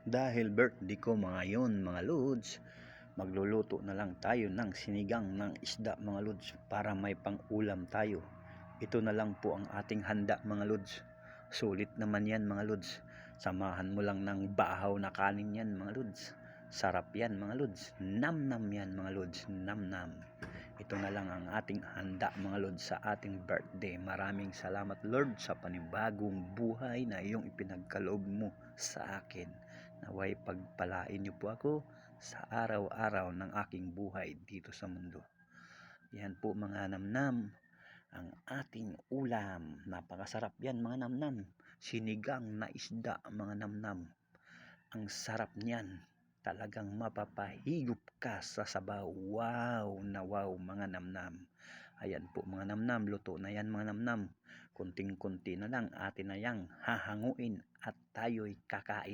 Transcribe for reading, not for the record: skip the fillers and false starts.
Dahil birthday ko ngayon mga lods, magluluto na lang tayo ng sinigang ng isda mga lods para may pang-ulam tayo. Ito na lang po ang ating handa mga lods. Sulit naman yan mga lods. Samahan mo lang ng bahaw na kanin yan mga lods. Sarap yan mga lods. Nam-nam yan mga lods. Nam-nam. Ito na lang ang ating handa mga lods sa ating birthday. Maraming salamat Lord sa panibagong buhay na iyong ipinagkaloob mo sa akin. Naway pagpalain niyo po ako sa araw-araw ng aking buhay dito sa mundo. Yan po mga namnam, ang ating ulam. Napakasarap yan mga namnam. Sinigang na isda mga namnam. Ang sarap niyan. Talagang mapapahigop ka sa sabaw. Wow na wow mga namnam. Ayan po mga namnam, luto na yan mga namnam. Kunting-kunti na lang atin na yang hahanguin at tayo'y kakain.